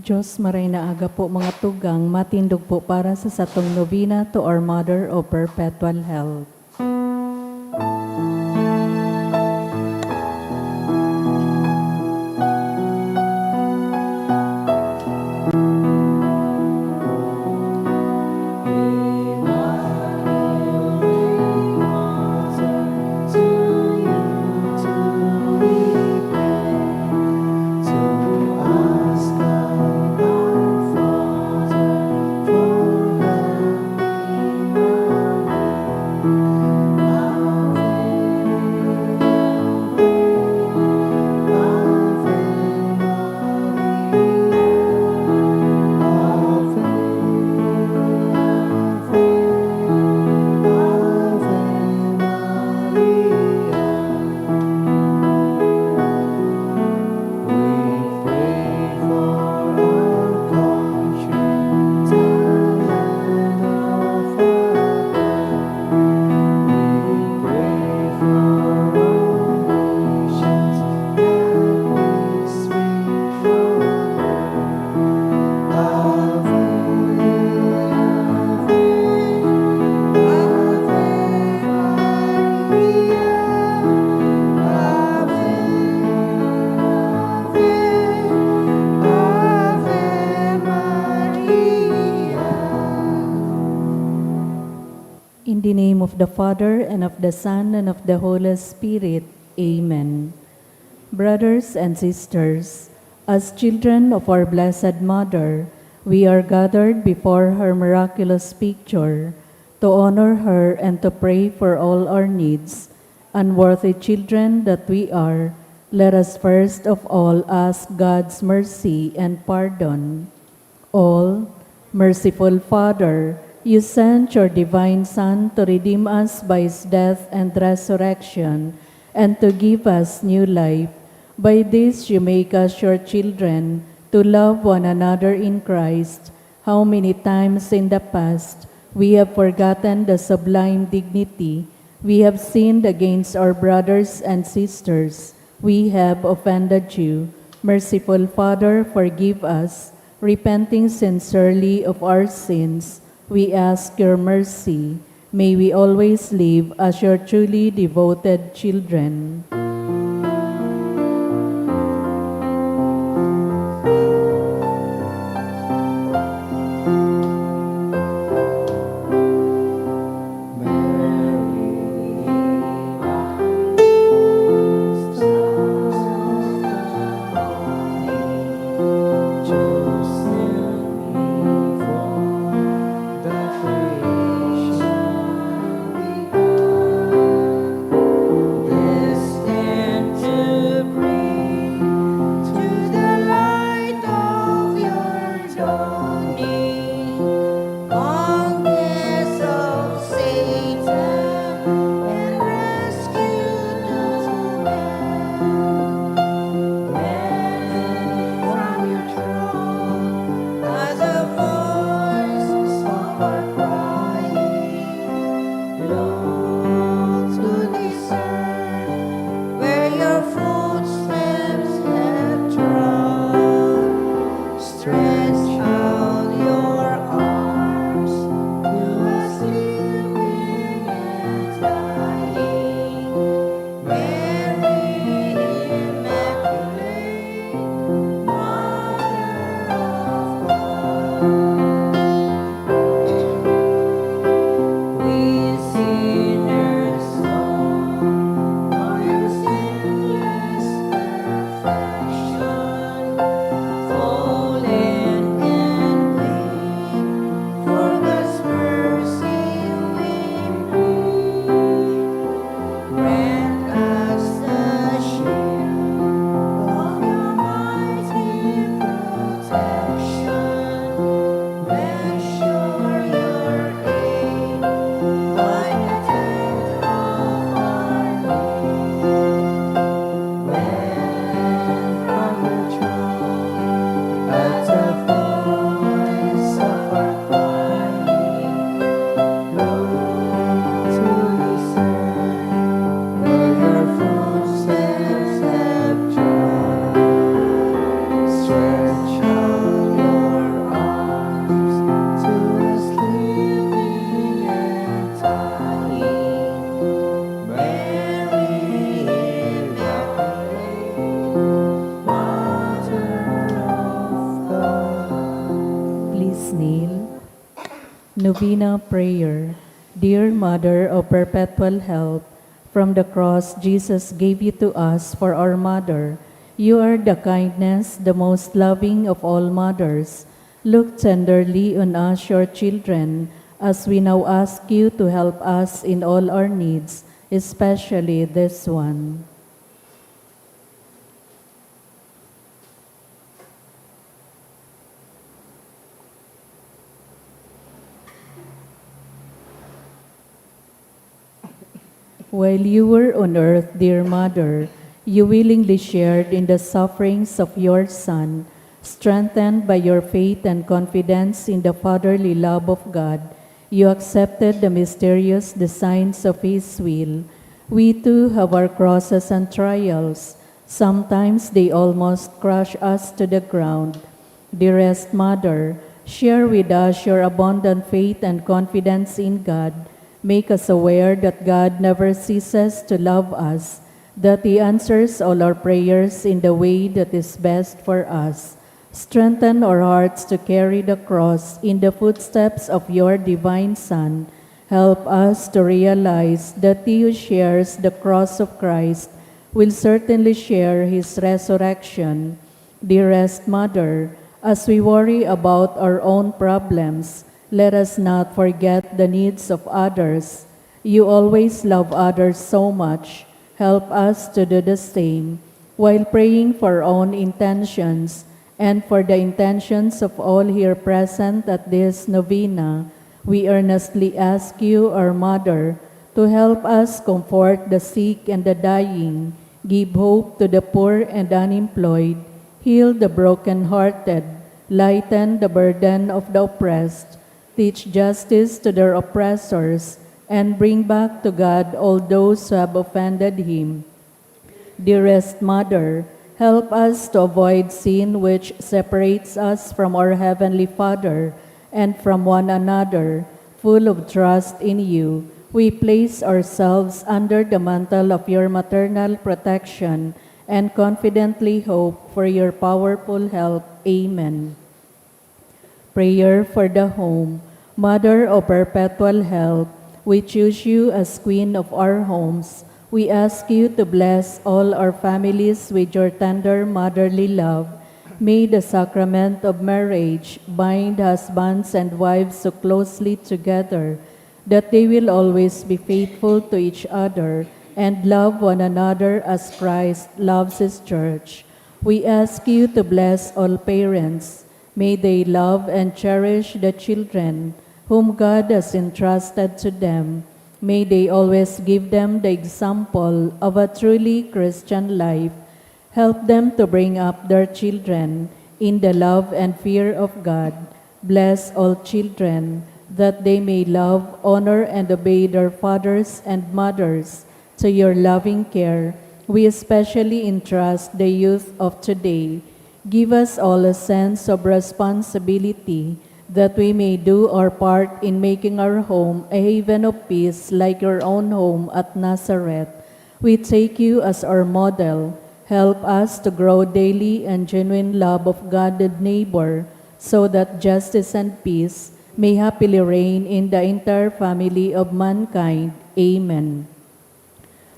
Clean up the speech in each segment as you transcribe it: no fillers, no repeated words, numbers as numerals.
Diyos maray na aga po mga tugang, matindog po para sa satong nobina to our Mother of Perpetual Health. In the name of the Father, and of the Son, and of the Holy Spirit. Amen. Brothers and sisters, as children of our Blessed Mother, we are gathered before her miraculous picture to honor her and to pray for all our needs. Unworthy children that we are, let us first of all ask God's mercy and pardon. All merciful Father, you sent your divine Son to redeem us by his death and resurrection, and to give us new life. By this you make us your children, to love one another in Christ. How many times in the past we have forgotten the sublime dignity. We have sinned against our brothers and sisters. We have offended you. Merciful Father, forgive us. Repenting sincerely of our sins, we ask your mercy. May we always live as your truly devoted children. Novena Prayer. Dear Mother of Perpetual Help, from the cross Jesus gave you to us for our mother. You are the kindness, the most loving of all mothers. Look tenderly on us, your children, as we now ask you to help us in all our needs, especially this one. While you were on earth, dear Mother, you willingly shared in the sufferings of your Son, strengthened by your faith and confidence in the fatherly love of God. You accepted the mysterious designs of His will. We too have our crosses and trials. Sometimes they almost crush us to the ground. Dearest Mother, share with us your abundant faith and confidence in God. Make us aware that God never ceases to love us, that He answers all our prayers in the way that is best for us. Strengthen our hearts to carry the cross in the footsteps of your divine Son. Help us to realize that He who shares the cross of Christ will certainly share His resurrection. Dearest Mother, as we worry about our own problems, let us not forget the needs of others. You always love others so much. Help us to do the same, while praying for our own intentions and for the intentions of all here present at this novena. We earnestly ask you, our Mother, to help us comfort the sick and the dying, give hope to the poor and unemployed, heal the brokenhearted, lighten the burden of the oppressed, teach justice to their oppressors, and bring back to God all those who have offended Him. Dearest Mother, help us to avoid sin which separates us from our Heavenly Father and from one another. Full of trust in you, we place ourselves under the mantle of your maternal protection and confidently hope for your powerful help. Amen. Prayer for the home. Mother of perpetual help, we choose you as Queen of our homes. We ask you to bless all our families with your tender motherly love. May the sacrament of marriage bind husbands and wives so closely together that they will always be faithful to each other and love one another as Christ loves His church. We ask you to bless all parents. May they love and cherish the children whom God has entrusted to them. May they always give them the example of a truly Christian life. Help them to bring up their children in the love and fear of God. Bless all children, that they may love, honor, and obey their fathers and mothers. To your loving care, we especially entrust the youth of today. Give us all a sense of responsibility, that we may do our part in making our home a haven of peace like your own home at Nazareth. We take you as our model. Help us to grow daily in genuine love of God and neighbor, so that justice and peace may happily reign in the entire family of mankind. Amen.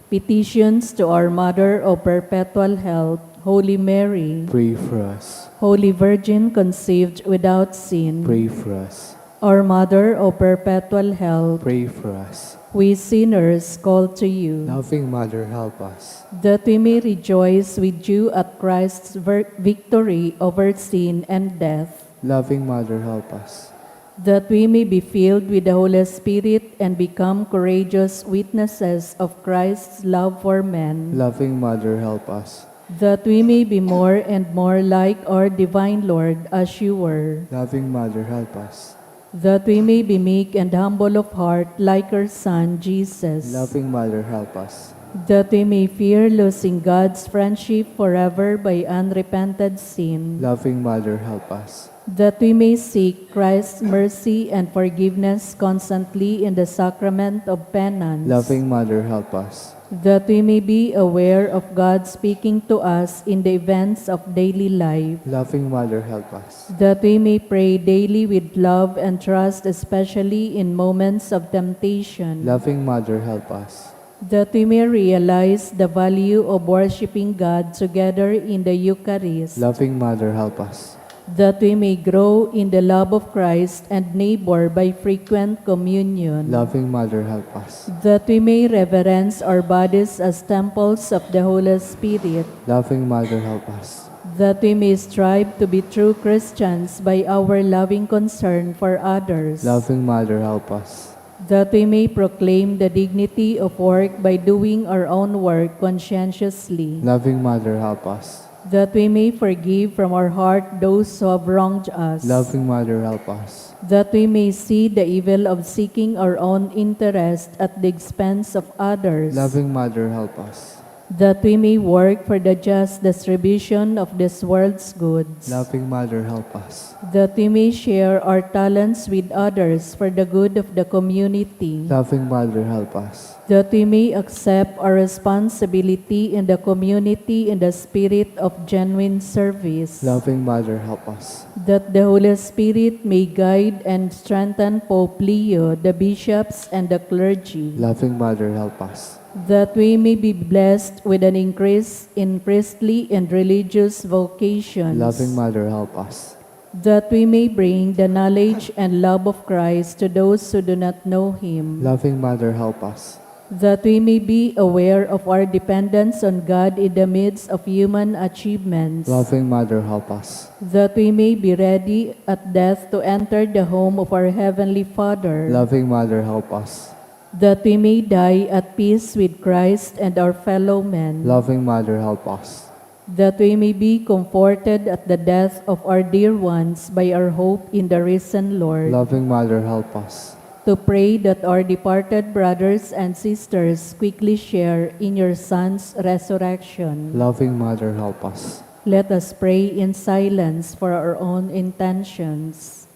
Petitions to our Mother of Perpetual Help, Holy Mary. Pray for us. Holy Virgin conceived without sin. Pray for us. Our Mother of Perpetual Help, Pray for us. we sinners call to you, Loving Mother, help us. that we may rejoice with you at Christ's victory over sin and death, Loving Mother, help us. that we may be filled with the Holy Spirit and become courageous witnesses of Christ's love for men, Loving Mother, help us. that we may be more and more like our divine Lord as you were, Loving Mother, help us. that we may be meek and humble of heart like our Son, Jesus, Loving Mother, help us. that we may fear losing God's friendship forever by unrepented sin, Loving Mother, help us. that we may seek Christ's mercy and forgiveness constantly in the sacrament of penance, Loving Mother, help us. that we may be aware of God speaking to us in the events of daily life, Loving Mother, help us. that we may pray daily with love and trust, especially in moments of temptation, Loving Mother, help us. that we may realize the value of worshiping God together in the Eucharist, Loving Mother, help us. that we may grow in the love of Christ and neighbor by frequent communion, Loving Mother, help us. that we may reverence our bodies as temples of the Holy Spirit, Loving Mother, help us. that we may strive to be true Christians by our loving concern for others, Loving Mother, help us. that we may proclaim the dignity of work by doing our own work conscientiously, Loving Mother, help us. that we may forgive from our heart those who have wronged us, Loving Mother, help us. that we may see the evil of seeking our own interest at the expense of others, Loving Mother, help us. that we may work for the just distribution of this world's goods, Loving Mother, help us. that we may share our talents with others for the good of the community, Loving Mother, help us. that we may accept our responsibility in the community in the spirit of genuine service, Loving Mother, help us. that the Holy Spirit may guide and strengthen Pope Leo, the bishops, and the clergy, Loving Mother, help us. that we may be blessed with an increase in priestly and religious vocations, Loving Mother, help us. that we may bring the knowledge and love of Christ to those who do not know Him, Loving Mother, help us. that we may be aware of our dependence on God in the midst of human achievements, Loving Mother, help us. that we may be ready at death to enter the home of our Heavenly Father, Loving Mother, help us. that we may die at peace with Christ and our fellow men, Loving Mother, help us. that we may be comforted at the death of our dear ones by our hope in the risen Lord, Loving Mother, help us. to pray that our departed brothers and sisters quickly share in your Son's resurrection. Loving Mother, help us. Let us pray in silence for our own intentions.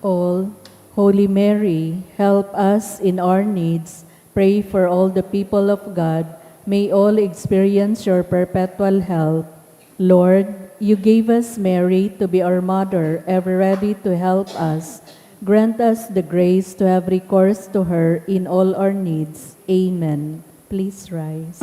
All, Holy Mary, help us in our needs. Pray for all the people of God. May all experience your perpetual help. Lord, you gave us Mary to be our mother, ever ready to help us. Grant us the grace to have recourse to her in all our needs. Amen. Please rise.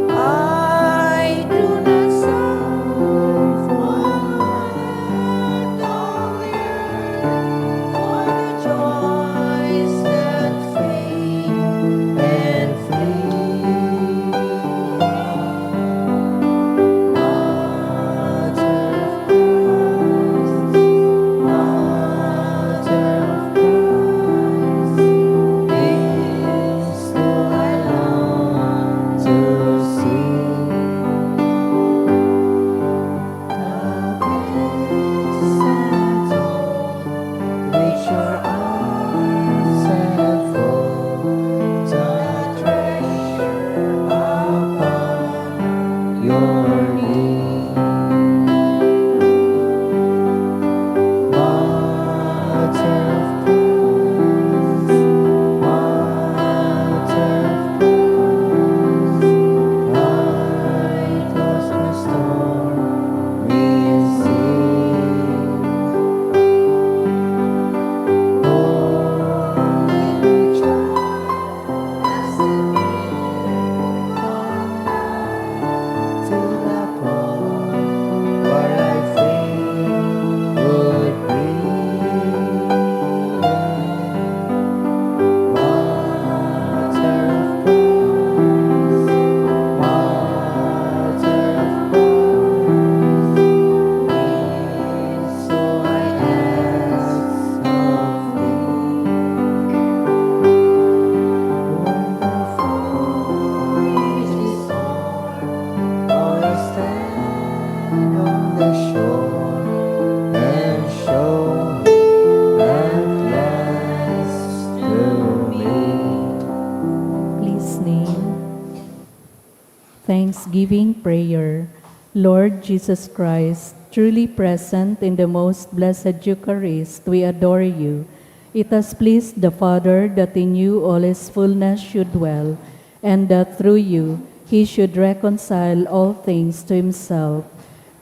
I do not sorrow for Thanksgiving Prayer. Lord Jesus Christ, truly present in the most blessed Eucharist, we adore you. It has pleased the Father that in you all his fullness should dwell, and that through you he should reconcile all things to himself.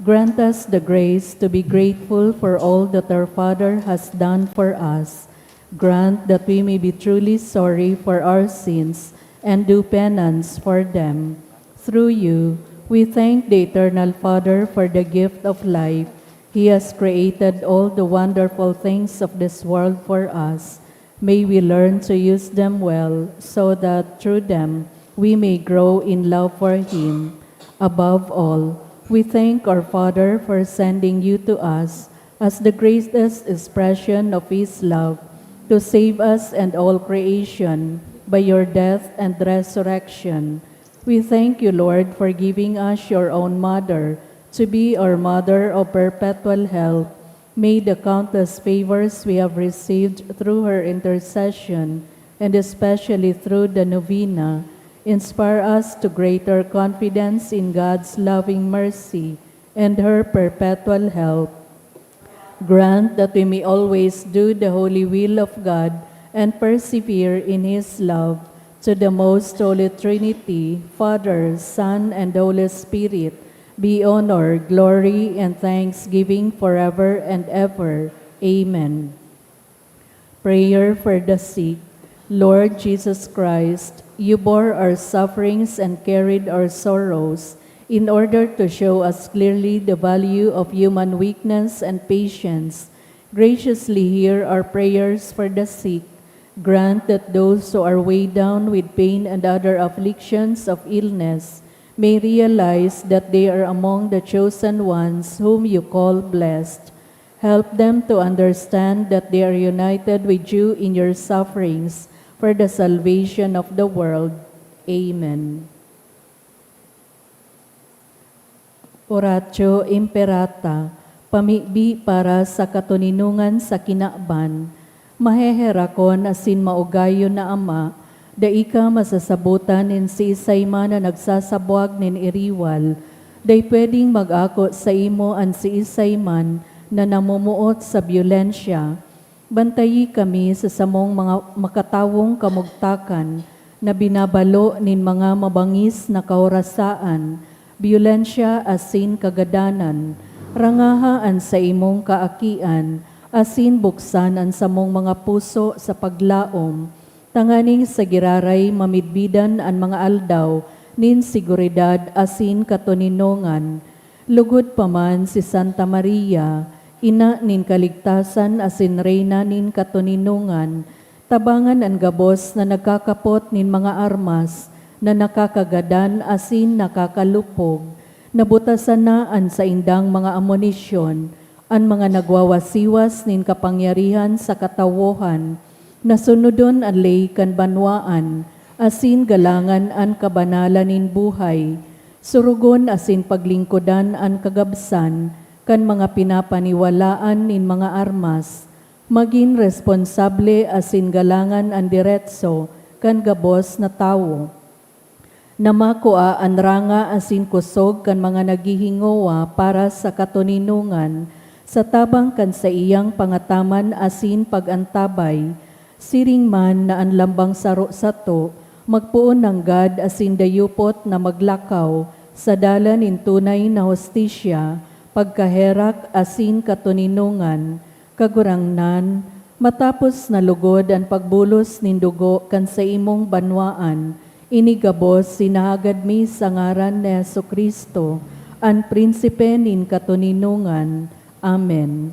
Grant us the grace to be grateful for all that our Father has done for us. Grant that we may be truly sorry for our sins and do penance for them. Through you, we thank the Eternal Father for the gift of life. He has created all the wonderful things of this world for us. May we learn to use them well, so that through them we may grow in love for Him. Above all, we thank our Father for sending you to us as the greatest expression of His love, to save us and all creation by your death and resurrection. We thank you, Lord, for giving us your own mother to be our mother of perpetual help. May the countless favors we have received through her intercession, and especially through the novena, inspire us to greater confidence in God's loving mercy and her perpetual help. Grant that we may always do the holy will of God and persevere in His love. To the most holy Trinity, Father, Son, and Holy Spirit, be honor, glory, and thanksgiving forever and ever. Amen. Prayer for the sick. Lord Jesus Christ, you bore our sufferings and carried our sorrows, in order to show us clearly the value of human weakness and patience. Graciously hear our prayers for the sick. Grant that those who are weighed down with pain and other afflictions of illness may realize that they are among the chosen ones whom you call blessed. Help them to understand that they are united with you in your sufferings for the salvation of the world. Amen. Oratio Imperata, pamibi para sa katuninungan sa kinaaban, maheherakon asin maugayo na ama, daika masasabutan in si isayman na nagsasabuag nin iriwal, day pwedeng mag-ako sa imo an si isayman na namumuot sa byulensya. Bantayi kami sa samong mga makatawong kamugtakan na binabalo nin mga mabangis na kaorasaan, byulensya asin kagadanan, rangahaan sa imong kaakian, asin buksan ang samong mga puso sa paglaom, tanganing sa giraray mamidbidan ang mga aldaw, nin siguridad asin katuninongan. Lugod paman si Santa Maria, ina nin kaligtasan asin reyna nin katuninongan, tabangan ang gabos na nagkakapot nin mga armas, na nakakagadan asin nakakalupog, nabutasan na an sa indang mga amonisyon, ang mga nagwawasiwas nin kapangyarihan sa katawohan, nasunodon ang lay kan banwaan, asin galangan an kabanalan nin buhay, surugon asin paglingkodan an kagabsan, kan mga pinapaniwalaan nin mga armas, maging responsable asin galangan an diretso, kan gabos na tawo. Namakua ang ranga asin kusog kan mga naghihingowa para sa katuninungan, sa tabang kan sa iyang pangataman asin pagantabay, siring man na ang lambang saro sato, magpuon ng God asin dayupot na maglakaw, sa dalan in tunay na hostisya, pagkaherak asin katuninungan, kagurangnan, matapos na lugod ang pagbulos nin dugo kan sa imong banwaan, inigabos sinahagad mi sa ngaran ni Jesucristo, ang prinsipe nin katuninungan. Amen.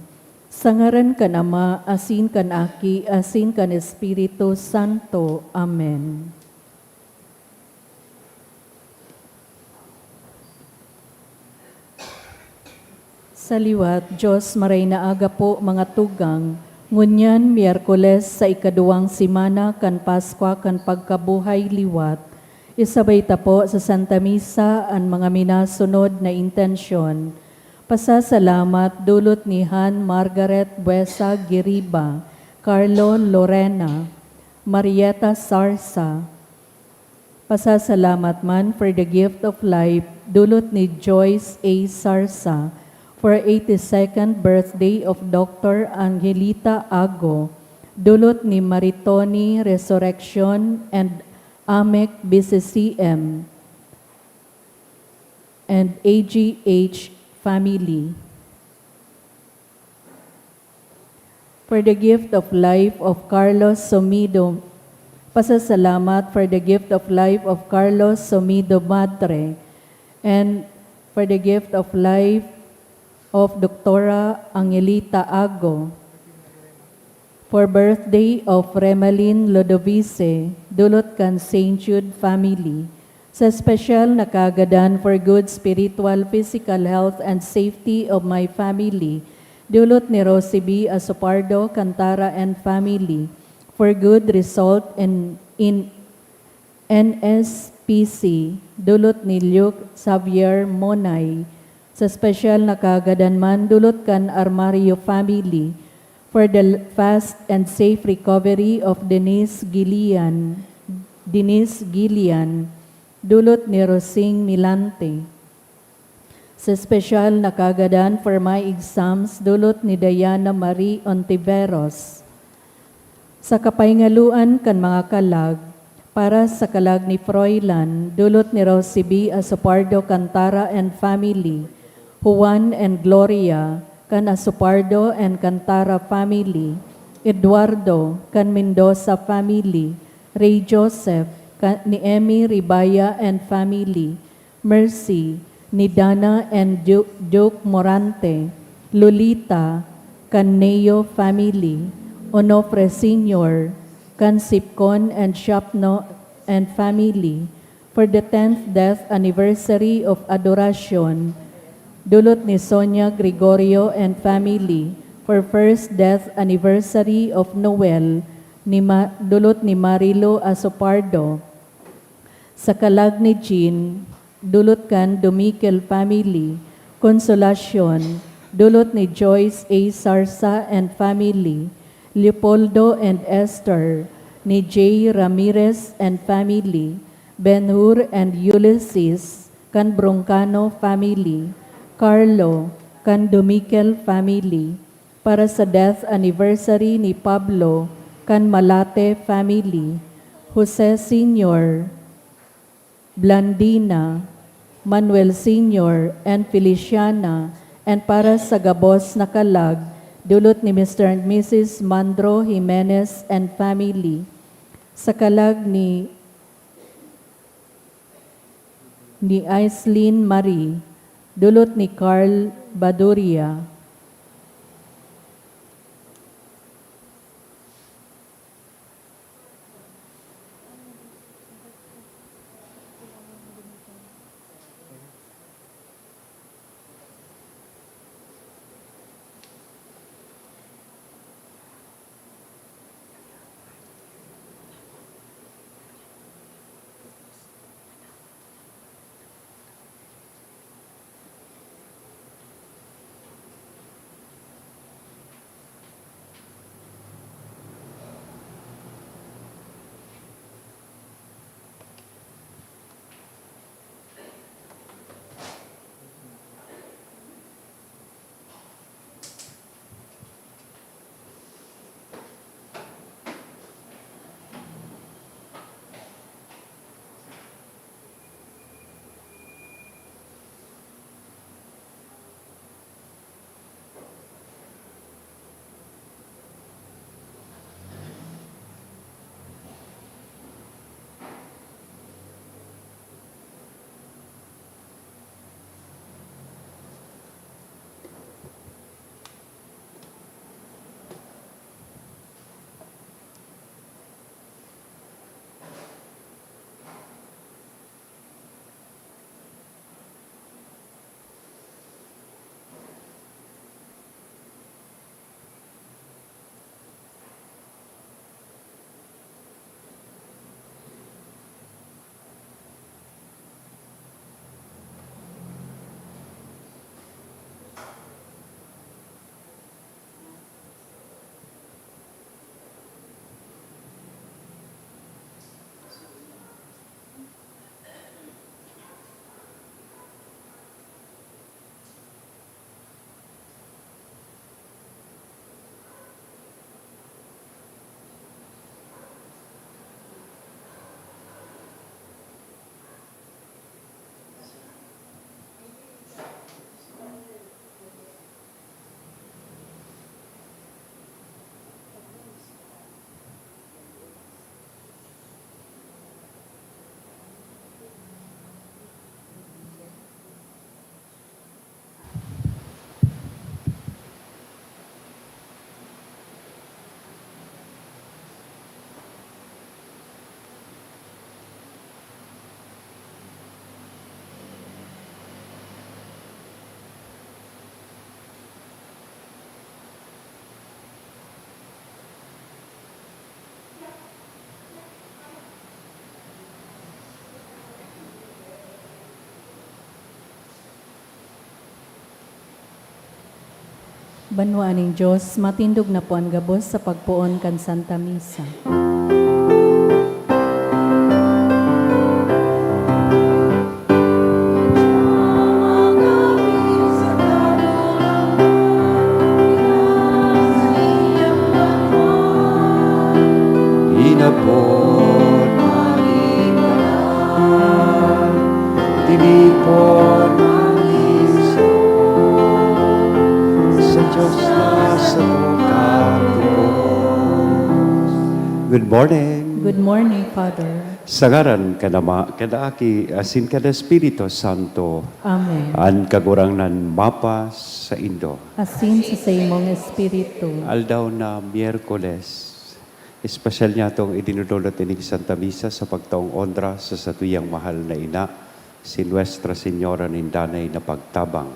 Sa ngaran kan Ama, asin kan Aki, asin kan Espiritu Santo. Amen. Sa liwat, Diyos maray na aga po mga tugang, ngunyan Miyerkules sa ikaduwang simana kan Paskwa kan pagkabuhay liwat, isabay ta po sa Santa Misa ang mga minasunod na intensyon. Pasasalamat dulot ni Han Margaret Buesa Giriba, Carlo Lorena, Marieta Sarsa, Pasasalamat man for the gift of life, dulot ni Joyce A. Sarsa, for 82nd birthday of Dr. Angelita Ago, dulot ni Maritoni Resurrection and AMEC BCCM, and AGH family. For the gift of life of Carlos Somido, pasasalamat for the gift of life of Carlos Somido Matre, and for the gift of life of Dr. Angelita Ago, for birthday of Remalin Lodovice, dulot kan St. Jude family, sa special na kagadan for good spiritual, physical health, and safety of my family, dulot ni Rosie B. Asopardo, Cantara, and family, for good result in NSPC, dulot ni Luke Xavier Monay, sa special na kagadan man, dulot kan Armario family, for the fast and safe recovery of Denise Gillian, dulot ni Rosing Milante. Sa special na kagadan for my exams, dulot ni Diana Marie Ontiveros. Sa kapahingaluan kan mga kalag, para sa kalag ni Froilan, dulot ni Rosie B. Asopardo Cantara and family, Juan and Gloria, kan Asopardo and Cantara family, Eduardo, kan Mendoza family, Ray Joseph, ni Emmy Ribaya and family, Mercy, ni Dana and Duke Morante, Lolita, kan Neo family, Onofre Sr., kan Sipcon and Shapno and family, for the 10th death anniversary of Adoracion, dulot ni Sonia Gregorio and family, for first death anniversary of Noel, dulot ni Marilo Asopardo. Sa kalag ni Jean, dulot kan Dumikel family, Consolacion, dulot ni Joyce A. Sarsa and family, Leopoldo and Esther, ni J. Ramirez and family, Ben-Hur and Ulysses, kan Broncano family, Carlo, kan Dumikel family, para sa death anniversary ni Pablo, kan Malate family, Jose Sr., Blandina, Manuel Sr., and Feliciana, and para sa gabos na kalag, dulot ni Mr. and Mrs. Mandro Jimenez and family, sa kalag ni Aislinn Marie, dulot ni Carl Baduria. Banwaaning Diyos, matindog na po ang gabos sa pagpuon kan Santa Misa. Inapon maligtaran, tinipon mangiso, sa Diyos na sa tukatubos. Good morning. Good morning, Father. Sa ngaran kanama, kadaaki, asin kada Espiritu Santo, Amen. an kagurangnan mapas sa Indo. Asin sa imong Espiritu. Aldaw na Miyerkules, espesyal niya itong idinudulot ni Santa Misa sa pagtaong ondra sa satuyang mahal na ina, si Nuestra Señora Nindanay na Pagtabang,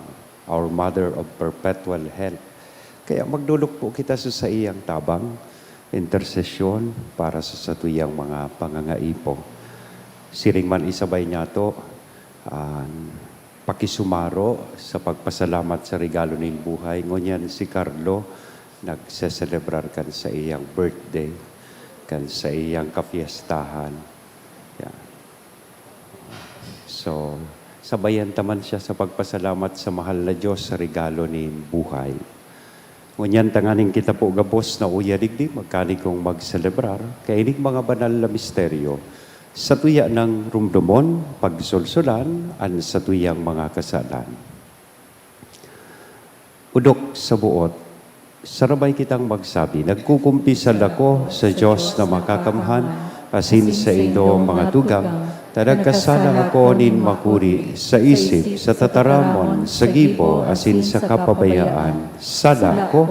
our Mother of Perpetual Health. Kaya magdulok po kita sa iyang tabang, intersesyon para sa satuyang mga pangangaipo. Siring man isabay niya ito, pakisumaro sa pagpasalamat sa regalo ng buhay. Ngunyan si Carlo, nagseselebrar kan sa iyang birthday, kan sa iyang kapiestahan. Yeah. So, sabayan taman siya sa pagpasalamat sa mahal na Diyos sa regalo ng buhay. Ngunyan tanganing kita po gabos na uyadigdi, magkani kong magselebrar, kainig mga banal na misteryo, sa tuya ng rumdumon, pagsulsulan, an sa tuyang mga kasalan. Udok sa buot, sarabay kitang magsabi, nagkukumpisal ako sa Diyos na makakamhan, asin sa ilo mga tugang, tanagkasala ako nin makuri, sa isip, sa tataramon, sa gibo, asin sa kapabayaan. Sala ko,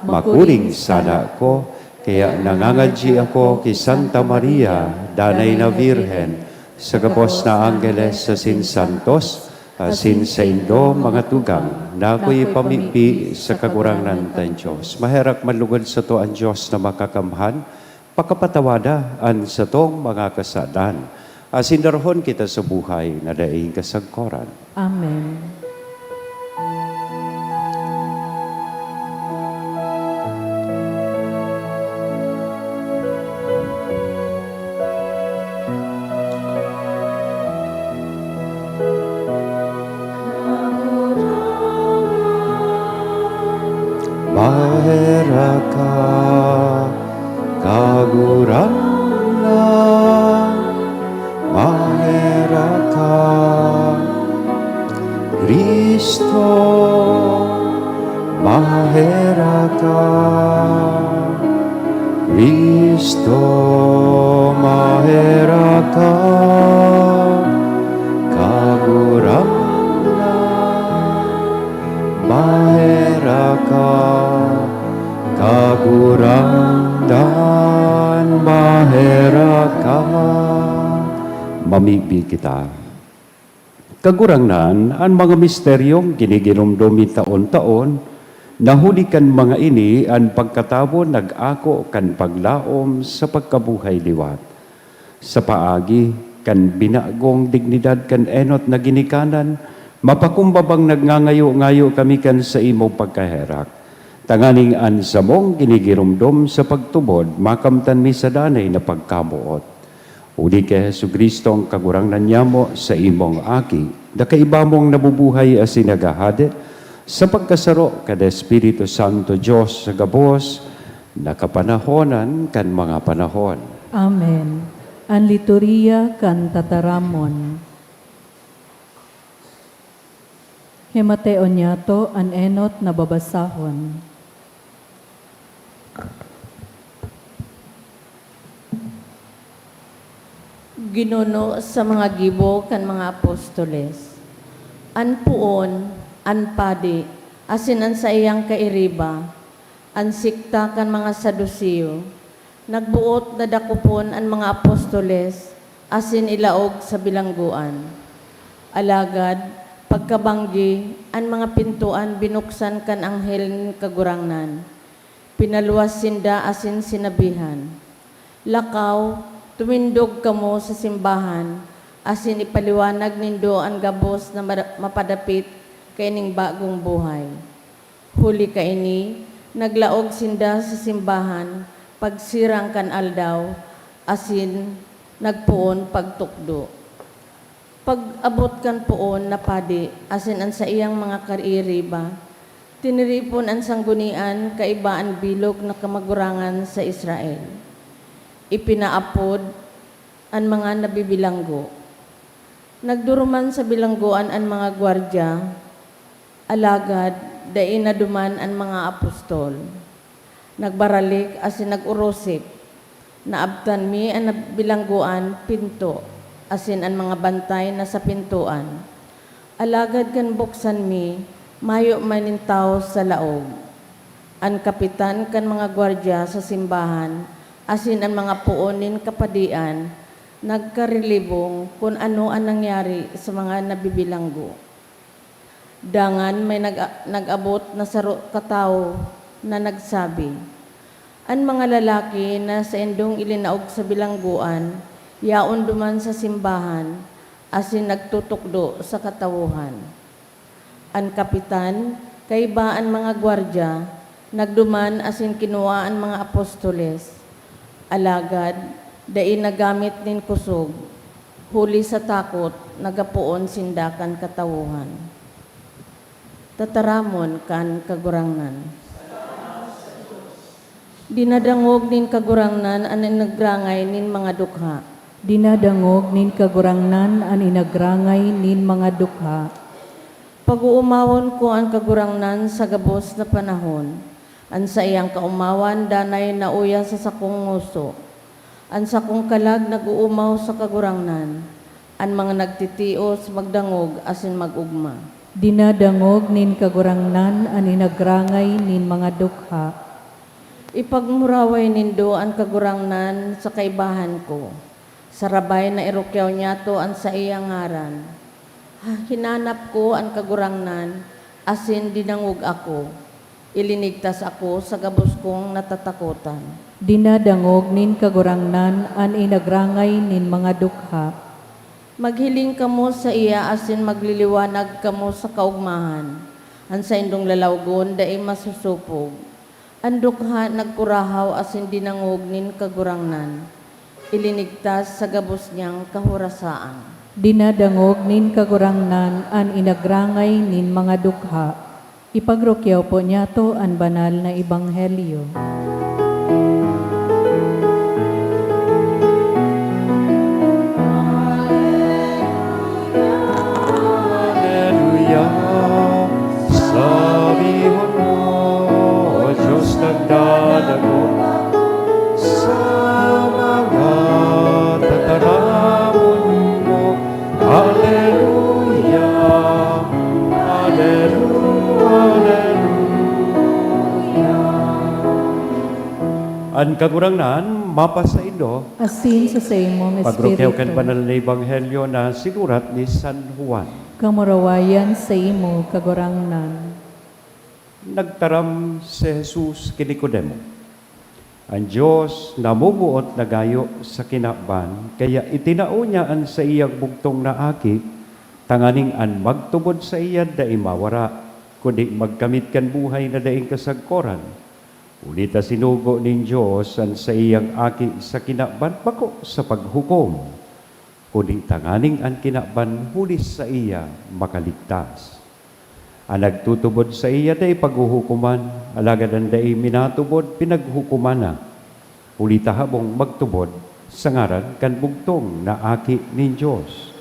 makuring sala ko, kaya nangangadji ako kay Santa Maria, danay na Virhen, sa gabos na Angeles, asin santos, asin sa indo mga tugang, na ako'y pamipi sa kagurangan ng Diyos. Maherak malugod sa to ang Diyos na makakamhan, pakapatawada an sa tong mga kasalan. Asin darhon kita sa buhay na daing kasagkoran. Amen. Mahera ka, kagurangan, mahera ka, Kristo, mahera ka, Kristo, mahera ka, kagurangan, mahera ka, kagurangan, mahera ka. Mamibi kita. Kagurangnan, ang mga misteryong giniginumdumi taon-taon, nahuli kan mga ini, ang pagkatabo nag-ako kan paglaom sa pagkabuhay liwat. Sa paagi, kan binagong dignidad kan enot na ginikanan, mapakumbabang nagngangayo-ngayo kami kan sa imo pagkaherak. Tanganing an sa mong ginigirumdom sa pagtubod, makamtan mi sa danay na pagkamuot. Uli kay Jesucristo ang kagurangnan niya mo sa imong aki, na kaiba mong nabubuhay as sinagahade, sa pagkasaro kada Espiritu Santo Diyos sa gabos, nakapanahonan kan mga panahon. Amen. An liturhiya kan tataramon. Himateo niya to an enot na babasahon. Ginuno sa mga gibo kan mga apostoles. An puon, an padi, asin an sa iyang kairiba, an sikta kan mga Sadusiyo, nagbuot na dakupon an mga apostoles, asin ilaog sa bilangguan. Alagad, pagkabanggi, ang mga pintuan binuksan kan anghel ng kagurangnan. Pinaluwas sinda asin sinabihan. Lakaw, tumindog kamo sa simbahan, asin ipaliwanag nindo ang gabos na mapadapit kay ning bagong buhay. Huli kaini, naglaog sinda sa simbahan, pagsirang kan aldaw, asin nagpuon pagtukdo. Pag-abot kan puon na padi, asin an sa iyang mga kaririba, tiniripon ang sanggunian kaibaan bilog na kamagurangan sa Israel. Ipinaapod ang mga nabibilanggo. Nagduruman sa bilangguan ang mga gwardya, alagad, dain na duman ang mga apostol. Nagbaralik asin nag-urosip, naabtan mi ang bilangguan pinto, asin ang mga bantay na sa pintuan. Alagad kan buksan mi, mayo manintaw sa laog. Ang kapitan kan mga gwardya sa simbahan, asin ang mga puonin kapadian, nagkarilibong kung ano ang nangyari sa mga nabibilanggo. Dangan may nag-abot na saro katao na nagsabi, ang mga lalaki na sa endong ilinaog sa bilangguan, yaon duman sa simbahan, asin nagtutukdo sa katawuhan. Ang kapitan, kaiba ang mga gwardya, nagduman asin kinuha ang mga apostoles. Alagad, dain nagamit nin kusog, huli sa takot, nagapuon sindakan katawuhan. Tataramon kan kagurangnan. Dinadangog nin kagurangnan ang nagrangay nin mga dukha. Dinadangog nin kagurangnan an inagrangay nin mga dukha. Pag-uumawon ko ang kagurangnan sa gabos na panahon, an sa iyang kaumawan danay na uya sa sakong nguso. An sakong kalag nag-uumaw sa kagurangnan, an mga nagtitios magdangog asin magugma. Dinadangog nin kagurangnan an inagrangay nin mga dukha. Ipagmuraway nindo ang kagurangnan sa kaibahan ko. Sarabay na irukyaw niya to ang sa iyang ngaran. Hinanap ko ang kagurangnan, asin dinangog ako. Ilinigtas ako sa gabos kong natatakutan. Dinadangog nin kagurangnan an inagrangay nin mga dukha. Maghiling kamo sa iya asin magliliwanag kamo sa kaugmahan. Ang sa indong lalawgon daay masusupog. Ang dukha nagkurahaw asin dinangog nin kagurangnan. Ilinigtas sa gabos niyang kahurasaan. Dinadangog nin kagurangnan an inagrangay nin mga dukha. Ipagrukyaw po niya to ang banal na ebanghelyo. Hallelujah. Sabihon mo, O Diyos nagdalago, sa mga tataramon mo. Hallelujah. Hallelujah. Ang kagurangnan, mapa sa Indo, Asin sa imong pagrukyaw kan espiritu. banal na ebanghelyo na sinurat ni San Juan. Kamurawayan sa imo kagurangnan. Nagtaram si Jesus kini Nicodemo. Ang Diyos namumuot na gayo sa kinakban, kaya itinao niya an sa iyang bugtong na aki, tanganing an magtubod sa iya daing mawara, kundi magkamit kan buhay na daing kasagkoran. Ulita sinugo ning Diyos an sa iyang aki sa kinakban bako sa paghukom, kundi tanganing an kinakban hulis sa iya makaligtas. Ang nagtutubod sa iya day paghuhukuman, alagad ang day minatubod, pinaghukuman na. Ulita habong magtubod sa ngaran kan bugtong na aki ni Diyos.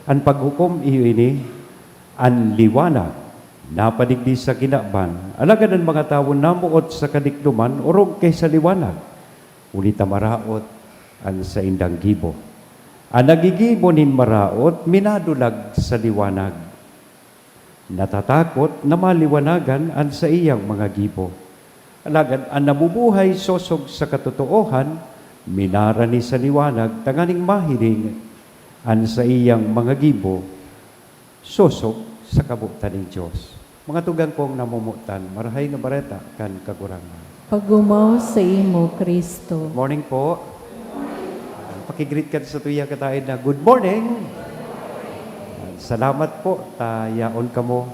Ang paghukom iyo ini, ang liwanag, napadigdi sa kinakban, alagad ang mga tao namuot sa kadikduman, urog kay sa liwanag. Ulita maraot, ang sa indang gibo. Ang nagigibo nin maraot, minadulag sa liwanag. Natatakot na maliwanagan ang sa iyang mga gibo. Alagad ang nabubuhay sosog sa katotoohan, minarani sa liwanag, tanganing mahiring ang sa iyang mga gibo, sosog sa kabutan ng Diyos. Mga tugang kong namumutan, marahay na bareta kan kagurangan. Pagumaw sa imo, Kristo. Morning po. Pakigreet ka sa tuya katayin na good morning. Salamat po, tayaon ka mo.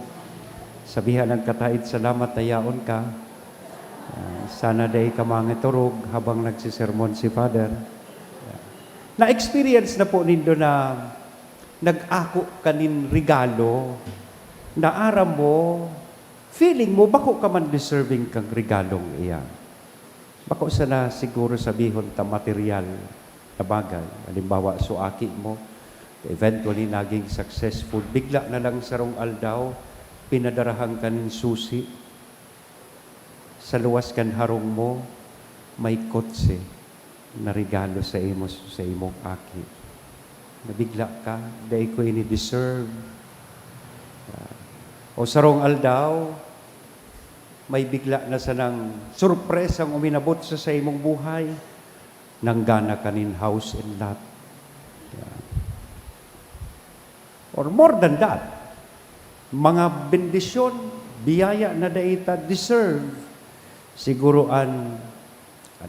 Sabihan ng katahid salamat na yaon ka. Sana day ka mga turog habang nagsisermon si Father. Na-experience na po nindo na nag-ako kanin regalo na aram mo, feeling mo, bako ka man deserving kang regalong iya. Bako sana siguro sabihon ta material na bagay. Halimbawa, suaki mo, eventually naging successful. Bigla na lang sarong aldaw, pinadarahan kanin susi. Sa luwas kan harong mo, may kotse na regalo sa imong aki. Nabigla ka, dahil ko ini-deserve. O sarong aldaw, may bigla na sanang surpresang uminabot sa imong buhay, nanggana kanin house and lot. Or more than that, mga bendisyon, biyaya na daita deserve. Siguro ang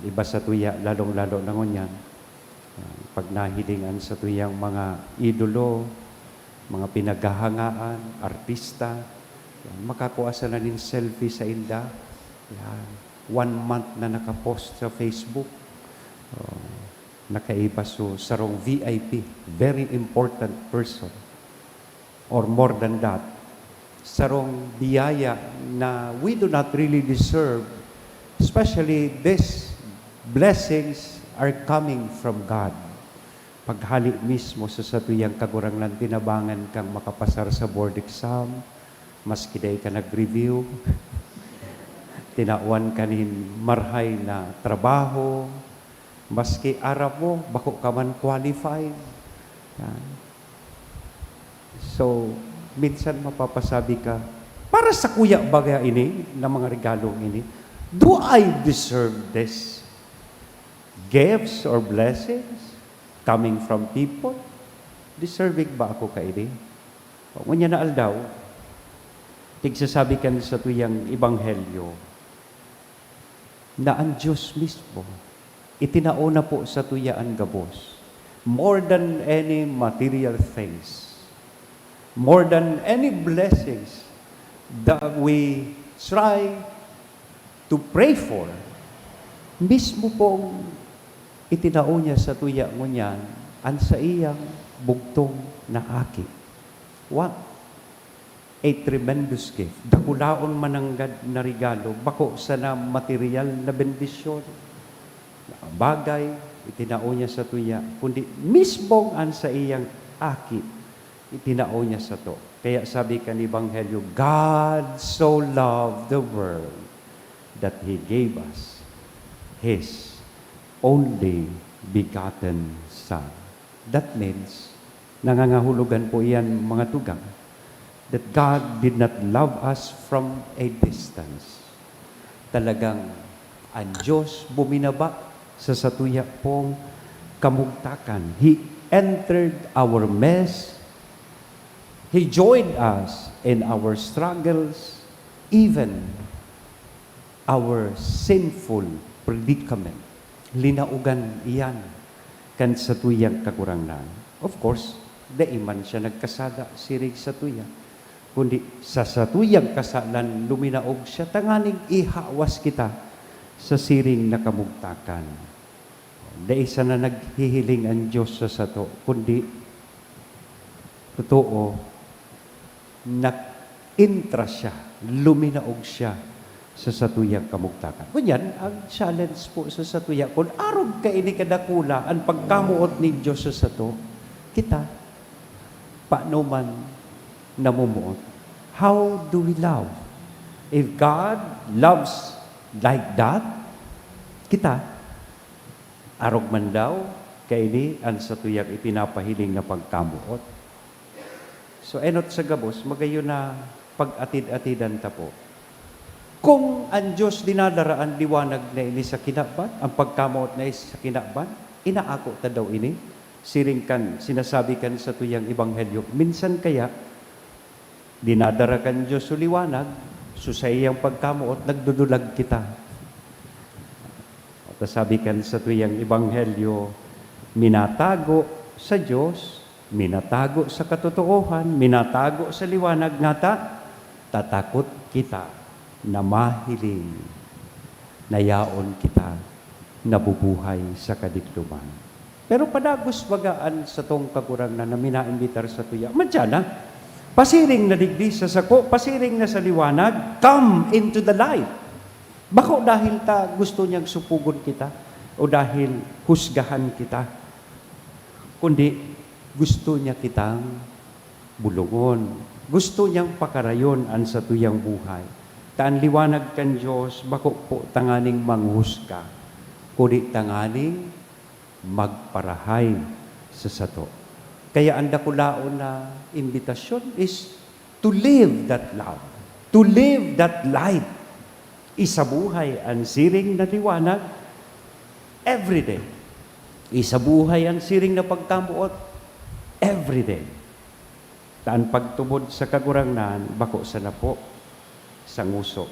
iba sa tuya, lalong-lalo na ngunyan, pag nahilingan sa tuyang mga idolo, mga pinaghahangaan, artista, makakuha sa nanin selfie sa inda. Yan. 1 month na nakapost sa Facebook. Nakaiba so sarong VIP, very important person. Or more than that, sarong biyaya na we do not really deserve. Especially these blessings are coming from God. Paghali mismo sa satuyang kaguranglan, tinabangan kang makapasar sa board exam, maski day ka nag-review, tinawan kanin marhay na trabaho, maski arap mo, bako ka man qualified. Yan. So, minsan mapapasabi ka, para sa kuya bagay ini, na mga regalong ini, do I deserve this? Gifts or blessings coming from people? Deserving ba ako kaili? O ngunya na aldaw, tigsasabi ka sa tuyang ebanghelyo na ang Diyos mismo itinauna po sa tuyaan gabos more than any material things, more than any blessings that we try to pray for, mismo pong itinao niya sa tuya ngunyan ang sa iyang bugtong na aki. What a tremendous gift. Dakulaon mananggad na regalo, bako sa na material na bendisyon, na bagay, itinao niya sa tuya, kundi mismong ang sa iyang aki, itinao niya sa to. Kaya sabi ka ni Ebanghelyo, God so loved the world that He gave us His only begotten Son. That means, nangangahulugan po iyan mga tugang, that God did not love us from a distance. Talagang ang Diyos buminaba sa satuya pong kamugtakan. He entered our mess. He joined us in our struggles, even our sinful predicament. Linaugan iyan kan sa tuyang kakurangnan. Of course, daiman siya nagkasada sirig sa tuya. Kundi sa tuyang kasalan, luminaog siya, tanganing ihawas kita sa siring na kamugtakan. Dahil isa na naghihiling ang Diyos sa sato, kundi totoo, nag-intra siya, luminaog siya sa satuyang kamugtakan. Kunyan, ang challenge po sa satuya, kung arog ka ini kadakula, ang pagkamuot ni Diyos sa sato, kita, paano man namumuot? How do we love? If God loves like that, kita, arog man daw, kaini ang satuyang ipinapahiling na pagkamuot. So, enot sa gabos, magayon na pag-atid-atidan ta po. Kung ang Diyos dinadaraan liwanag na ini sa kinaban, ang pagkamuot na sa kinaban, inaako ta daw ini, siringkan, sinasabi kan sa tuyang ebanghelyo. Minsan kaya, dinadara kan Diyos sa liwanag, so sa iyang pagkamuot, nagdudulag kita. At sabi kan sa tuyang ebanghelyo, minatago sa Diyos, minatago sa katotohanan, minatago sa liwanag, ngata, tatakot kita na mahiling, nayaon kita nabubuhay sa kadikduman. Pero padagos bagaan sa tong kagurang na minaimbitar sa tuya. Madyana, pasiring na digdi sa sako, pasiring na sa liwanag, come into the light. Bako dahil ta gusto niyang supugon kita o dahil husgahan kita, kundi gusto niya kitang bulungon. Gusto niyang pakarayon an sa tuyang buhay. Taan liwanag kan Diyos, bako po tanganing manghusga, kundi tanganing magparahay sa sato. Kaya ang dakulaon na invitasyon is to live that love, to live that light. Isabuhay ang siring na liwanag everyday. Isabuhay ang siring na pagkamuot everyday. Taan pagtubod sa kagurangnan, bako sa napo, sa nguso.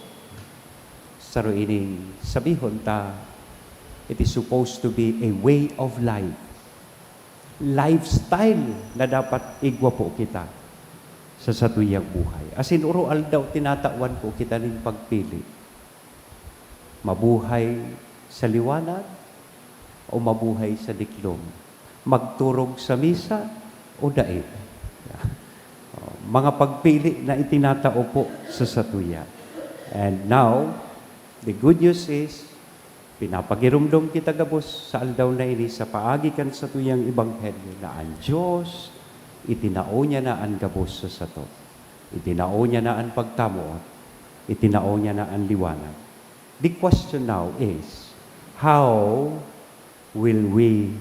Saro ining sabihon ta, it is supposed to be a way of life. Lifestyle na dapat igwa po kita sa satuyang buhay. As in, urual daw, tinatawan po kita ng pagpili. Mabuhay sa liwanag o mabuhay sa diklom. Magturog sa misa o daig. Mga pagpili na itinatao po sa satuya. And now, the good news is, pinapagirumdom kita gabos sa aldaw na ini sa paagikan sa tuyang ibanghelyo na ang Diyos, itinao niya na ang gabos sa sato. Itinao niya na ang pagtamuot. Itinao niya na ang liwanag. The question now is, how will we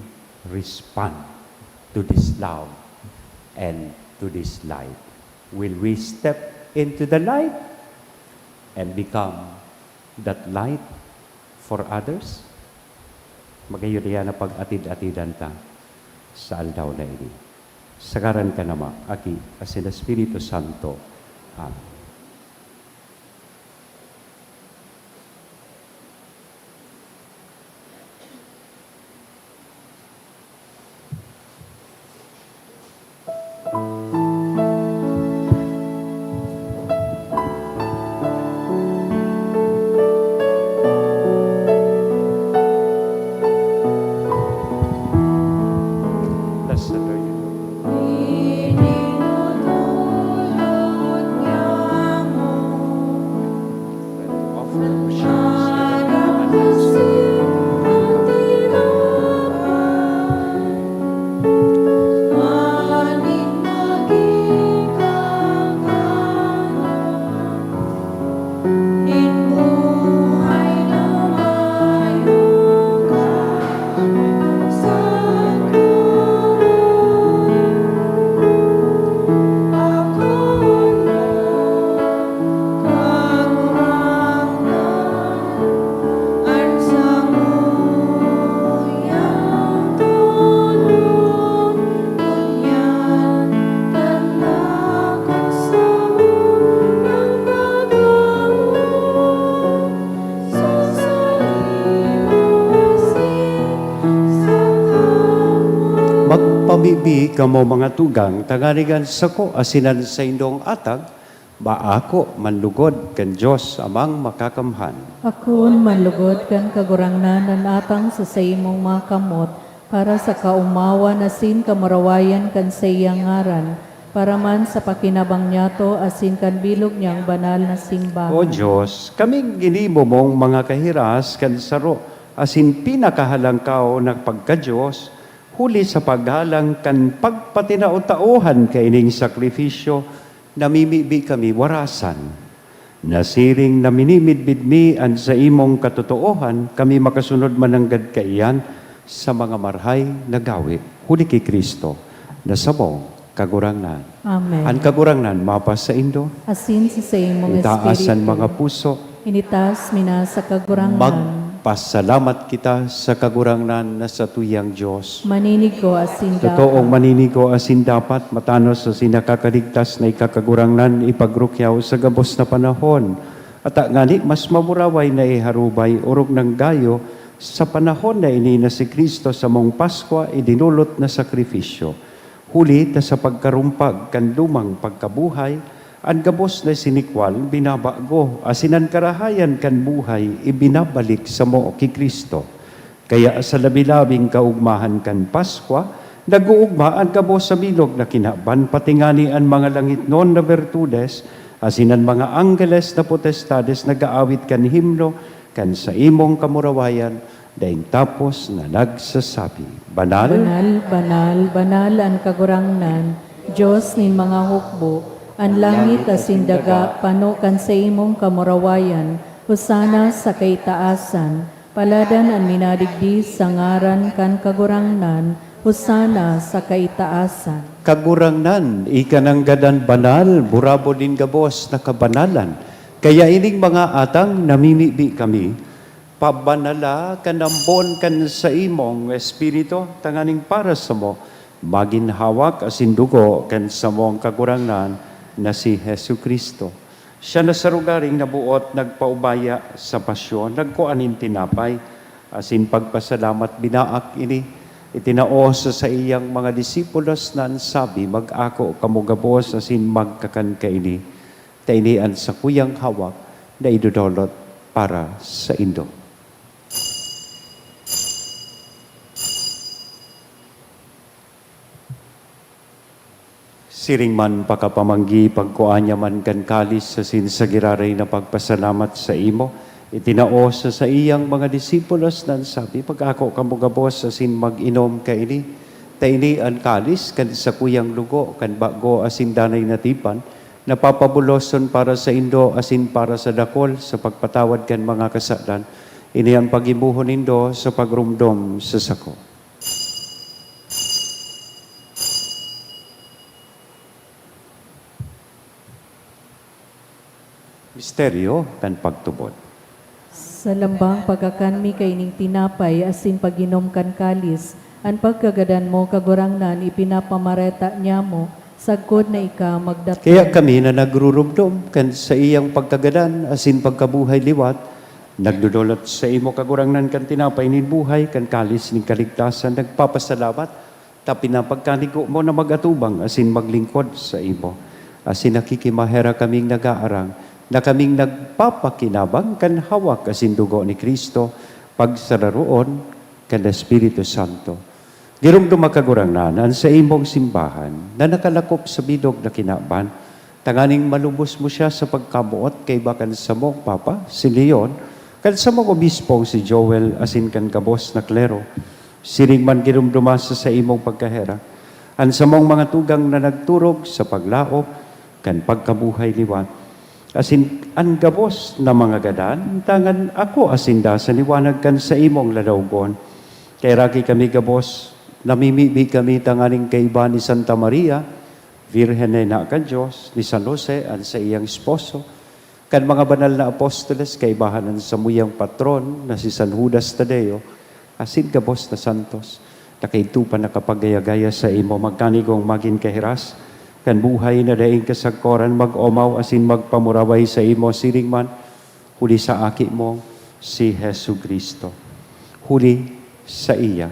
respond to this love and to this light? Will we step into the light and become that light for others? Magayon na pag-atid-atidan ta sa aldaw na ini. Sagaran ka nama, aki, asin Espiritu Santo. Amen. Pamibi kamo mga tugang, tanganigan sa ko, asinan sa indong atag, baako manlugod kan Diyos amang makakamhan. Akun manlugod kan kagurangnan nan atang sa imong makamot, para sa kaumawa na sin kamarawayan kan sa iyang ngaran, para man sa pakinabang niyato asin kan bilog niyang banal na simbahan. O Diyos, kaming ginimo mong mga kahiras kan saro, asin pinakahalangkaw nagpagka-Diyos, huli sa paghalang kan pagpatinao-tauhan kaining sakripisyo, namimibi kami warasan. Nasiring na minimidbidmi an sa imong katotoohan, kami makasunod mananggad kaiyan sa mga marhay na gawi. Huli kay Kristo, na sabong kagurangnan. Amen. Ang kagurangnan, mapas sa indo, Asin sa imong itaasan espiritu. mga puso, Initas mina sa kagurangnan. magpasalamat kita sa kagurangnan na sa tuyang Diyos. Maninig ko asin Totoong dapat. maninigo asin dapat matanos sa sinakakaligtas na ikakagurangnan ipagrukyaw sa gabos na panahon. At ngani mas mamuraway na iharubay urog ng gayo sa panahon na ini na si Kristo sa mong Paskwa idinulot na sakripisyo. Huli ta sa pagkarumpag kan lumang pagkabuhay Ang gabos na sinikwal, binabago. Asinan karahayan kan buhay, ibinabalik sa mo ki Kristo. Kaya sa labi-labing kaugmahan kan Paskwa, nag-uugma ang gabos sa bilog na kinaban, patingani ang mga langit noon na virtudes, asinan mga anggeles na potestades, nag-aawit kan himno, kan sa imong kamurawayan, daing tapos na nagsasabi, Banal, Banal, banal, banal ang kagurangnan, Diyos nin mga hukbo, ang langit asin daga, pano kan sa imong kamurawayan, husana sa kaitaasan, paladan ang minadigdi sa ngaran kan kagurangnan, husana sa kaitaasan. kagurangnan, ikanang gadan banal, burabo din gabos na kabanalan. Kaya ining mga atang namimibi kami, pabanala kanambon kan sa imong espiritu, tanganing para sa mo, maginhawak asin dugo kan sa mong kagurangnan na si Hesu Kristo. Siya na sa rugaring nabuot, nagpaubaya sa pasyon, nagkuanin tinapay, asin pagpasalamat binaak ini, itinaos sa iyang mga disipulos na sabi, mag-ako kamugabos asin magkakan kaini, tainian sa kuyang hawak na idudolot para sa Indo. Siring man pakapamanggi, pagkuanya man kan kalis sa sinsagiraray na pagpasalamat sa imo, itinaos sa iyang mga disipulos na sabi, pag ako kamugabos asin mag-inom kaini, taini ang kalis kan sa kuyang lugo, kan bago asin danay natipan, napapabuloson para sa Indo asin para sa dakol, sa pagpatawad kan mga kasalan, ini ang pag-imuhon nindo sa pagrumdom sa sako. Misteryo kan pagtubod. Sa lambang pagkakanmi kay ning tinapay asin paginom kan kalis, ang pagkagadan mo kagurangnan ipinapamareta niya mo, sagkod na ika magdaton. Kaya kami na nagrurumdum kan sa iyang pagkagadan asin pagkabuhay liwat, nagdudulot sa imo kagurangnan kan tinapay nin buhay, kan kalis nin kaligtasan, nagpapasalamat, tapi na pagkanigo mo na magatubang asin maglingkod sa imo. Asin nakikimahera kaming nag-aarang, na kaming nagpapakinabang kan hawak asin dugo ni Kristo, pagsararoon kan Espiritu Santo. Girumdum makagurangnan sa imong simbahan na nakalakop sa bilog na kinaban, tanganing malubos mo siya sa pagkabuot kay bakan sa mong Papa, si Leon, kan sa mong obispong si Joel asin kan kabos na klero, siring man girumdumasa sa imong pagkahera, an sa mong mga tugang na nagturog sa paglaop, kan pagkabuhay liwat, asin ang gabos na mga gadan, tangan ako asinda sa liwanag kan sa imong ladawgon. Kay raki kami gabos, namimibi kami tanganing kaiba ni Santa Maria, Virgen na kan Diyos, ni San Jose, ang sa iyang esposo, kan mga banal na apostoles, kaibahanan sa muyang patron na si San Judas Tadeo, asin gabos na santos, nakaitupan na kapagayagaya sa imo, magkanigong maging kahiras, kan buhay na daing kasagkoran mag-omaw asin magpamuraway sa imo siring man, huli sa aki mo si Hesu Kristo. Huli sa iya,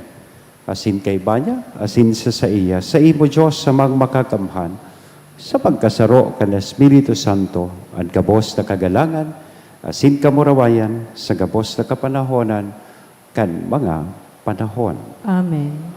asin kay banya, asin sa iya, sa imo Diyos sa magmakakamhan, sa pagkasaro kan Espiritu Santo, ang gabos na kagalangan, asin kamurawayan, sa gabos na kapanahonan, kan mga panahon. Amen.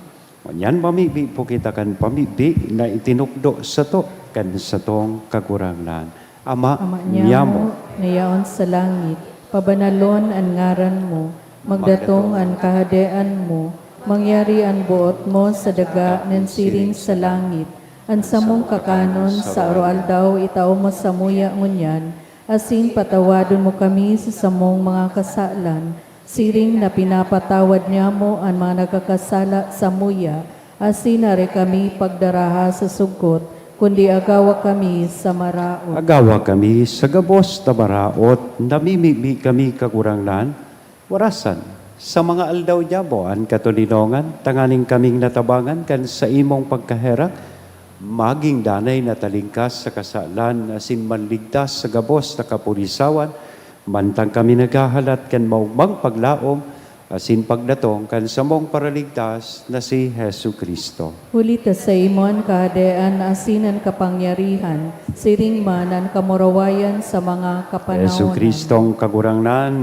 Yan mamibi po kita kan pamibi na itinukdo sa to kan sa tong kagurangnan. Ama, Ama niya niya mo, mo, nayaon sa langit, pabanalon ang ngaran mo, magdatong ang kahadean mo, mangyari ang buot mo sa daga ng siring sa langit, ang samong kakanon sa araw-aldaw itaw mo sa muya ngunyan, asin patawadon mo kami sa samong mga kasalan, siring na pinapatawad niya mo ang mga nagkakasala sa muya, asin nare kami pagdaraha sa sugot, kundi agawa kami sa maraot. agawa kami sa gabos na maraot, namimibi kami kagurangnan, warasan, sa mga aldaw niya mo, ang katulinongan, tanganing kaming natabangan kan sa imong pagkaherak, maging danay na talingkas sa kasalan, asin manligtas sa gabos na kapurisawan, mantang kami naghahalat kan maugmang paglaom, asin pagdatong kan samong paraligtas na si Hesu Kristo. Hulita sa imon kahadean asinan kapangyarihan, siring man ang kamurawayan sa mga kapanahonan. Hesu Kristong kagurangnan,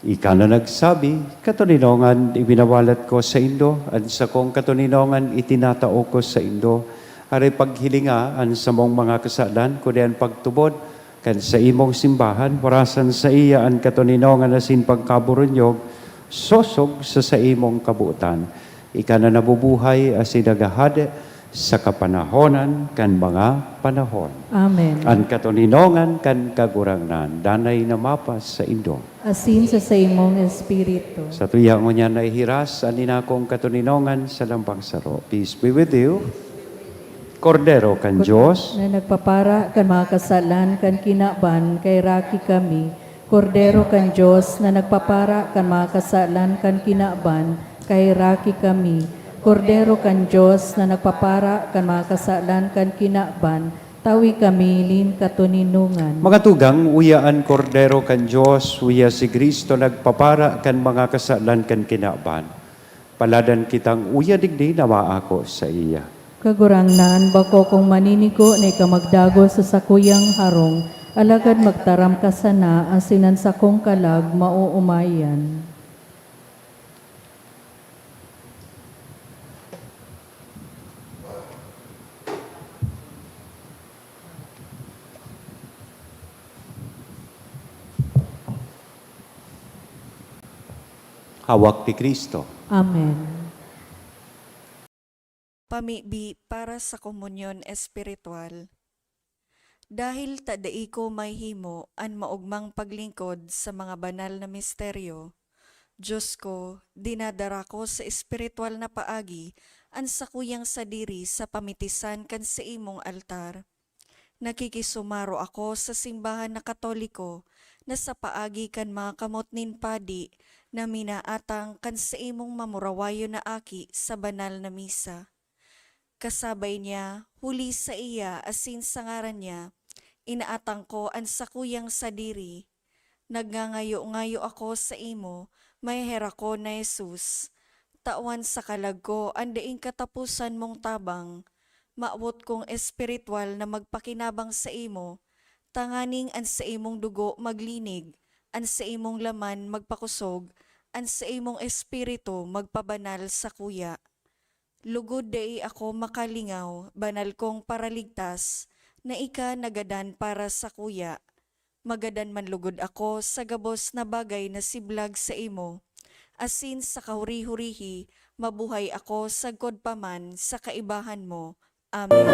ika na nagsabi, katuninongan ibinawalat ko sa Indo, at sa kong katuninongan itinatao ko sa Indo, aray paghilinga ang samong mga kasalan, kudian pagtubod, kan sa imong simbahan, warasan sa iya ang katuninongan asin pagkaburunyog, sosog sa imong kabuutan. Ika na nabubuhay asin nagahad sa kapanahonan kan mga panahon. Amen. Ang katuninongan kan kagurangnan, danay na mapas sa Indo. Asin sa imong espiritu. Sa tuya mo niya naihiras, anin akong katuninongan sa lambang saro. Peace be with you. Kordero kan Diyos, Na nagpapara kan mga kasalan kan kinaban kay raki kami. Kordero kan Diyos na nagpapara kan mga kasalan kan kinaban kay raki kami. Kordero kan Diyos na nagpapara kan mga kasalan kan kinaban, tawi kami lin katuninungan. mga tugang, uyaan kordero kan Diyos, uya si Kristo nagpapara kan mga kasalan kan kinaban. Paladan kitang uya digdi na maako sa iya. Kagurangnan bako kung maniniko na ikamagdago sa sakuyang harong, alagad magtaram ka sana asinan sa kong kalag mauumayan. Hawak ti Kristo. Amen. Pamibi para sa komunyon espiritual. Dahil tadai ko may himo an maugmang paglingkod sa mga banal na misteryo, Diyos ko, dinadara ko sa espiritual na paagi an sakuyang sadiri sa pamitisan kan sa imong altar. Nakikisumaro ako sa simbahan na Katoliko na sa paagi kan mga kamot nin padi na minaatang kan sa imong mamurawayo na aki sa banal na misa. Kasabay niya, huli sa iya asin sa ngaran niya, inaatang ko ang sakuyang sadiri. Nagngangayo-ngayo ako sa imo, may hera ko na Jesus. Tawan sa kalag ko, ang daing katapusan mong tabang. Maawot kong espiritual na magpakinabang sa imo, tanganing an sa imong dugo maglinig, an sa imong laman magpakusog, an sa imong espiritu magpabanal sa kuya. Lugod dai ako makalingaw, banal kong paraligtas, na ika nagadan para sa kuya. Magadan man lugod ako sa gabos na bagay na siblag sa imo. Asin sa kahuri-hurihi, mabuhay ako sa godpaman sa kaibahan mo. Amen.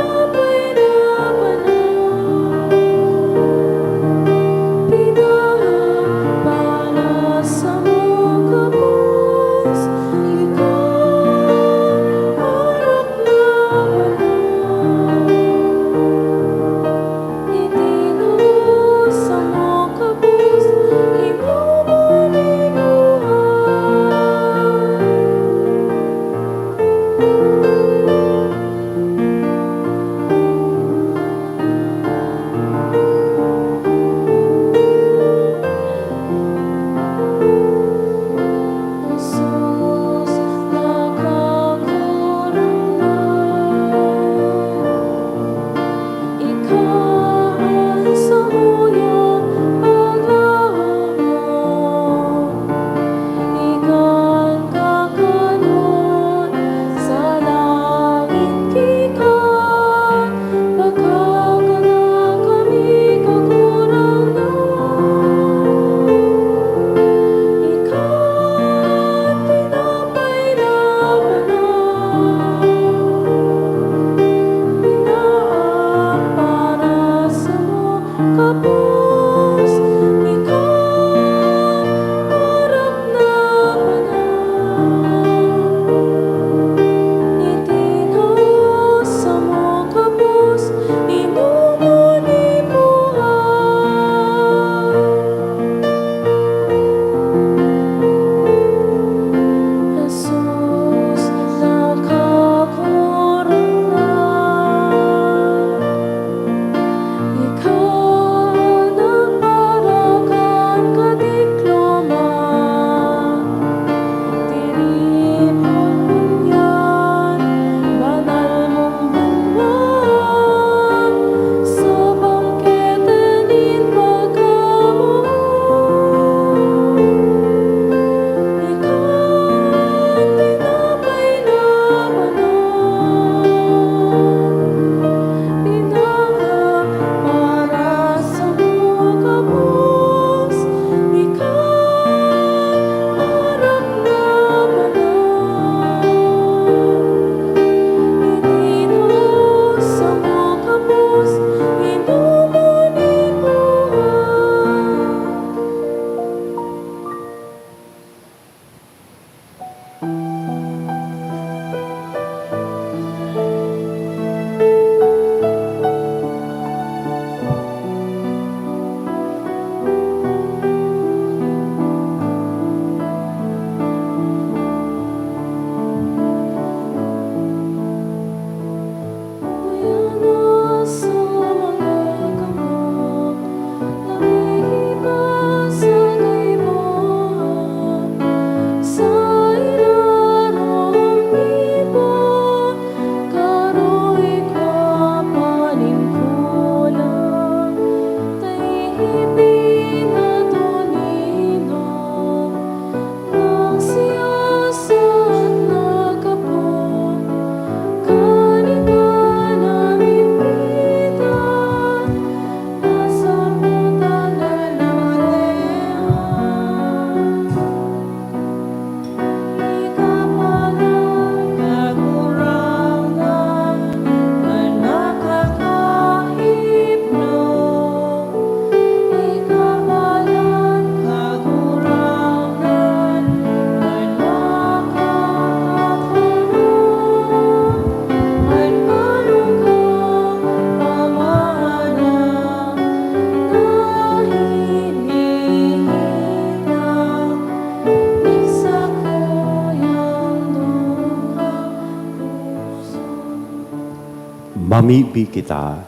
mamibi kita.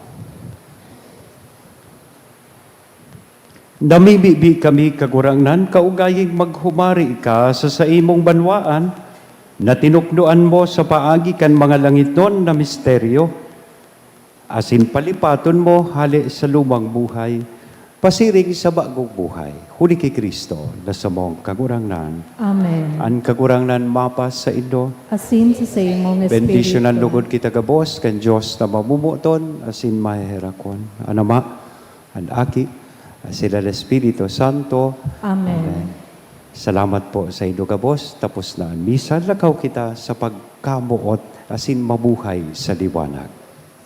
Namibibi kami kagurangnan, kaugaying maghumari ka sa imong banwaan, na tinukdoan mo sa paagi kan mga langiton na misteryo. Asin palipaton mo hali sa lumang buhay, pasiring sa bagong buhay. Huli kay Kristo, na sa mong kagurangnan. Amen. Ang kagurangnan mapas sa Indo. Asin sa imong espiritu. Bendisyonan lugod kita gabos, kan Diyos na mamumuton, asin mahiherakon. Anama, an aki, sila ng Espiritu Santo. Amen. Salamat po sa Indo gabos. Tapos na ang misa, lakaw kita sa pagkamuot, asin mabuhay sa liwanag.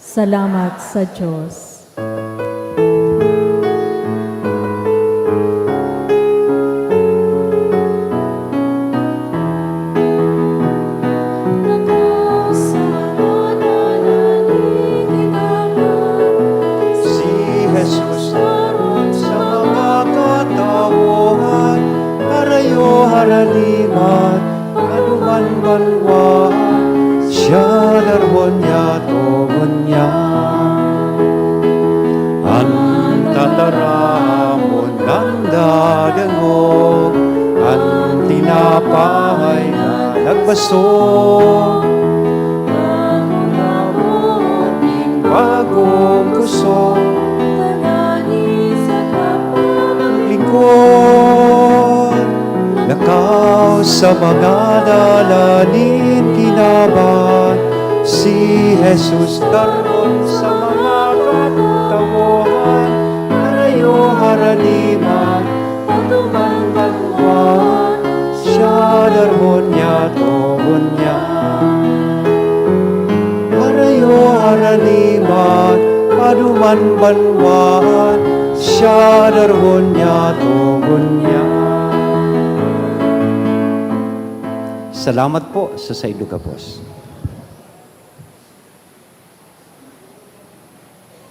Salamat sa Diyos. Si Jesus naroon sa mga katawuhan, harayo haraliman, anuman banwaan, siya darwon niya tugon niya. Ang tataramon ng dadangog, ang tinapay na nagbasog, bagong kusog, lingkod, nakaw sa mga dalanin kinaban, si Jesus daron sa mga katawuhan, harayo haraniman, atuman banwan, siya daron niya tugon niya. Harayo haraniman, aduman banwan, siya daron niya tugon niya. Salamat po sa Saido Kapos.